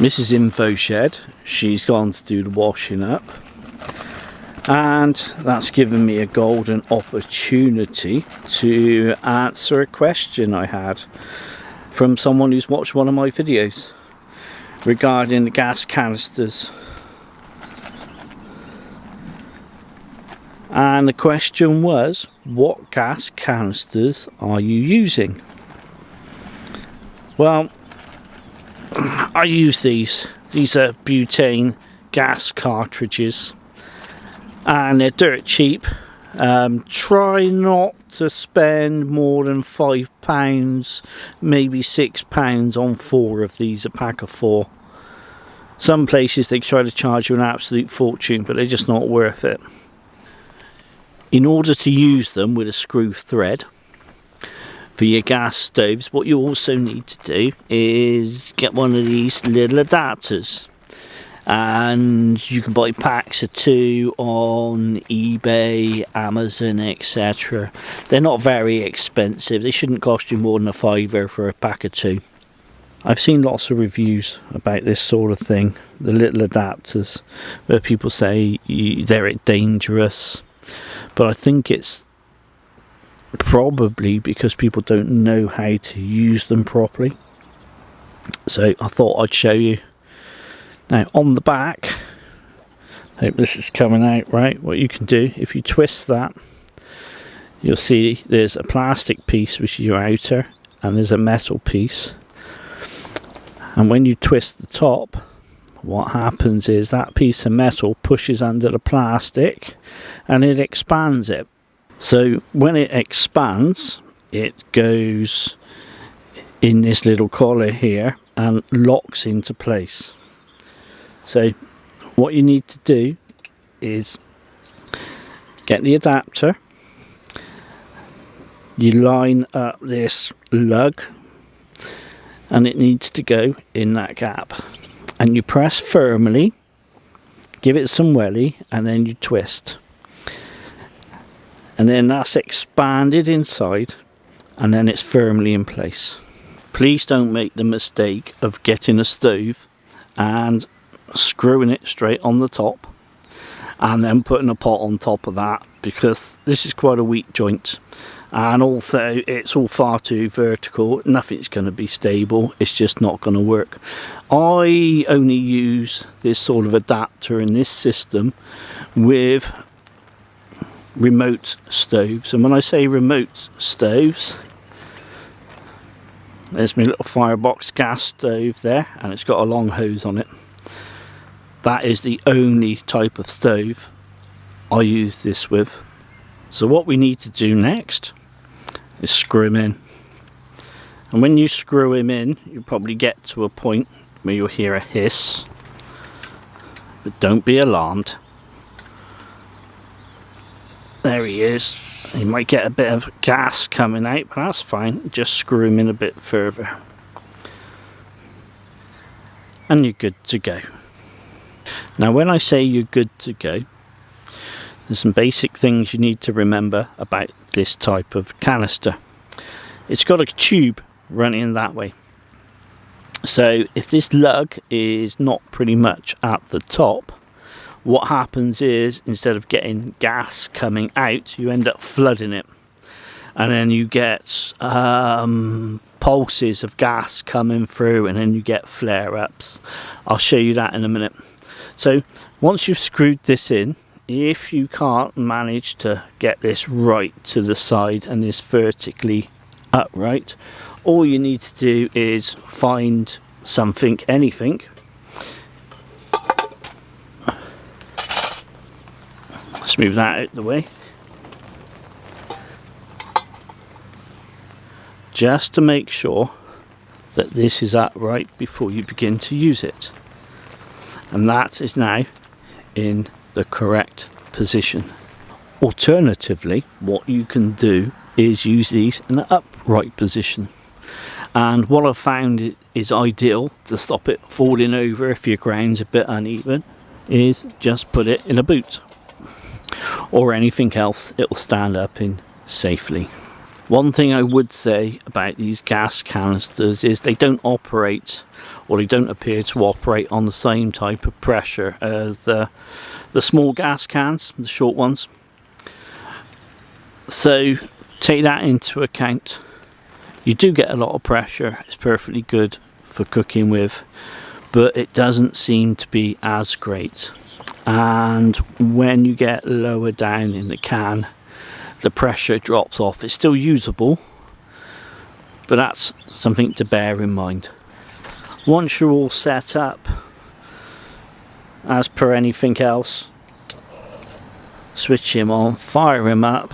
Mrs. InfoZhed, she's gone to do the washing up, and that's given me a golden opportunity to answer a question I had from someone who's watched one of my videos regarding the gas canisters. And the question was, what gas canisters are you using? Well, I use these. These are butane gas cartridges, and they're dirt cheap. Try not to spend more than £5, maybe £6 on 4 of these, a pack of 4. Some places they try to charge you an absolute fortune, but they're just not worth it. In order to use them with a screw thread for your gas stoves, what you also need to do is get one of these little adapters, and you can buy packs of 2 on eBay, Amazon, etc. They're not very expensive. They shouldn't cost you more than a £5 for a pack of 2. I've seen lots of reviews about this sort of thing, the little adapters, where people say they're dangerous, but I think it's probably because people don't know how to use them properly. So I thought I'd show you. Now on the back, hope this is coming out right, what you can do, if you twist that, you'll see there's a plastic piece which is your outer, and there's a metal piece, and when you twist the top, what happens is that piece of metal pushes under the plastic and it expands it. So when it expands, it goes in this little collar here and locks into place. So what you need to do is get the adapter, you line up this lug, and it needs to go in that gap, and you press firmly, give it some welly, and then you twist. And then that's expanded inside, and then it's firmly in place. Please don't make the mistake of getting a stove and screwing it straight on the top and then putting a pot on top of that, because this is quite a weak joint, and also it's all far too vertical. Nothing's going to be stable. It's just not going to work. I only use this sort of adapter in this system with remote stoves, and when I say remote stoves, there's my little Firebox gas stove there, and it's got a long hose on it. That is the only type of stove I use this with. So what we need to do next is screw him in, and when you screw him in, you'll probably get to a point where you'll hear a hiss, but don't be alarmed. There he is. You might get a bit of gas coming out, but that's fine. Just screw him in a bit further, and you're good to go. Now when I say you're good to go, there's some basic things you need to remember about this type of canister. It's got a tube running that way. So if this lug is not pretty much at the top, what happens is, instead of getting gas coming out, you end up flooding it, and then you get pulses of gas coming through, and then you get flare-ups. I'll show you that in a minute. So once you've screwed this in, if you can't manage to get this right to the side and this vertically upright, all you need to do is find something, anything, let's move that out of the way, just to make sure that this is upright before you begin to use it, and that is now in the correct position. Alternatively, what you can do is use these in an upright position, and what I've found is ideal to stop it falling over if your ground's a bit uneven is just put it in a boot or anything else it will stand up in safely. One thing I would say about these gas canisters is they don't operate, or they don't appear to operate on the same type of pressure as the small gas cans, the short ones. So take that into account. You do get a lot of pressure, it's perfectly good for cooking with, but it doesn't seem to be as great. And when you get lower down in the can, the pressure drops off. It's still usable, but that's something to bear in mind. Once you're all set up, as per anything else, switch him on, fire him up.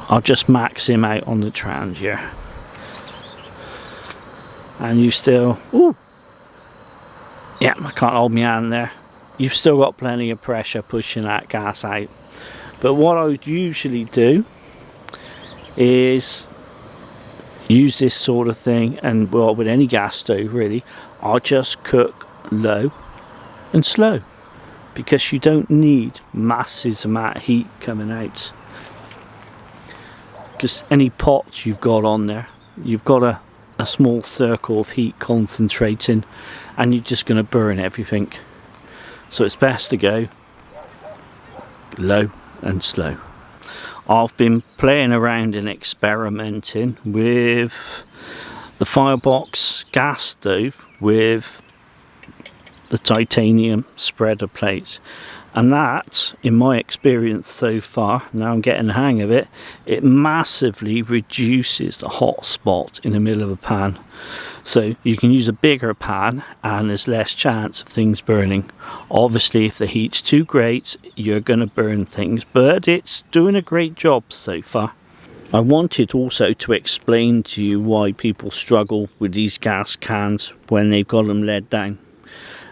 I'll just max him out on the Trangia. And you still, ooh, yeah, I can't hold my hand there. You've still got plenty of pressure pushing that gas out. But what I would usually do is use this sort of thing, and well, with any gas stove really, I'll just cook low and slow, because you don't need massive amount of heat coming out. Because any pots you've got on there, you've got a small circle of heat concentrating, and you're just going to burn everything. So it's best to go low and slow. I've been playing around and experimenting with the Firebox gas stove with the titanium spreader plates, and that, in my experience so far, now I'm getting the hang of it, it massively reduces the hot spot in the middle of a pan. So you can use a bigger pan and there's less chance of things burning. Obviously if the heat's too great, you're going to burn things, but it's doing a great job so far. I wanted also to explain to you why people struggle with these gas cans when they've got them laid down.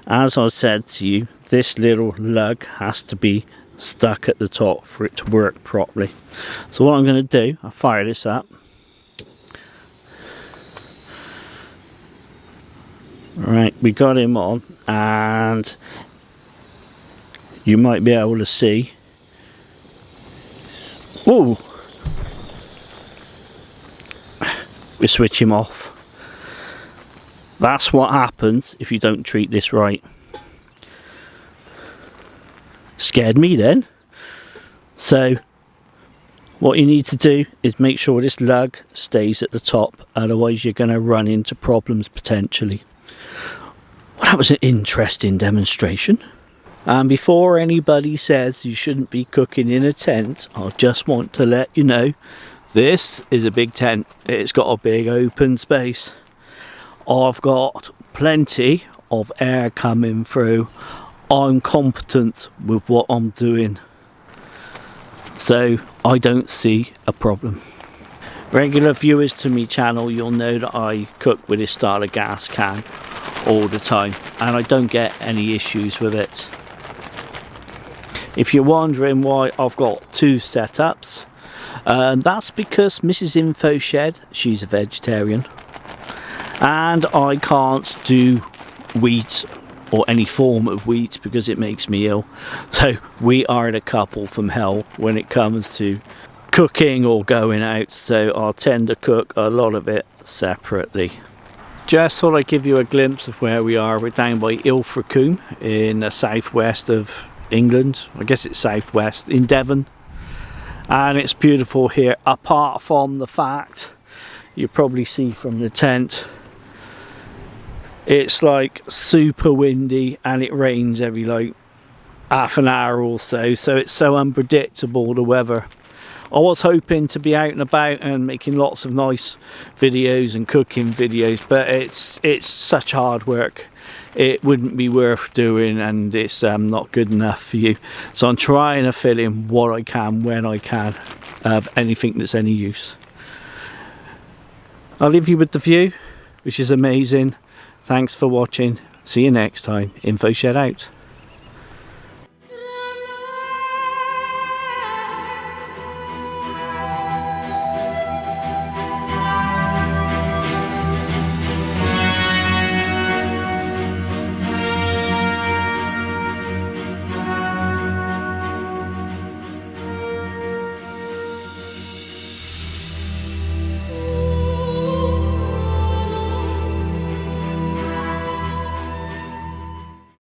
As I said to you, this little lug has to be stuck at the top for it to work properly. So what I'm going to do, I'll fire this up. Right, we got him on, and you might be able to see. Ooh! We switch him off. That's what happens if you don't treat this right. Scared me then. So what you need to do is make sure this lug stays at the top, otherwise you're going to run into problems potentially. Well, that was an interesting demonstration. And before anybody says you shouldn't be cooking in a tent, I just want to let you know this is a big tent. It's got a big open space. I've got plenty of air coming through. I'm competent with what I'm doing, so I don't see a problem. Regular viewers to my channel, you'll know that I cook with this style of gas can all the time, and I don't get any issues with it. If you're wondering why I've got two setups, that's because Mrs. InfoZhed, she's a vegetarian, and I can't do wheat or any form of wheat because it makes me ill. So we are a couple from hell when it comes to cooking or going out, so I'll tend to cook a lot of it separately. Just thought I'd give you a glimpse of where we are. We're down by Ilfracombe in the southwest of England. I guess it's southwest, in Devon. And it's beautiful here, apart from the fact, you probably see from the tent, it's like super windy and it rains every like half an hour or so, so it's so unpredictable, the weather. I was hoping to be out and about and making lots of nice videos and cooking videos, but it's such hard work. It wouldn't be worth doing, and it's not good enough for you. So I'm trying to fill in what I can when I can of anything that's any use. I'll leave you with the view, which is amazing. Thanks for watching. See you next time. InfoZhed out.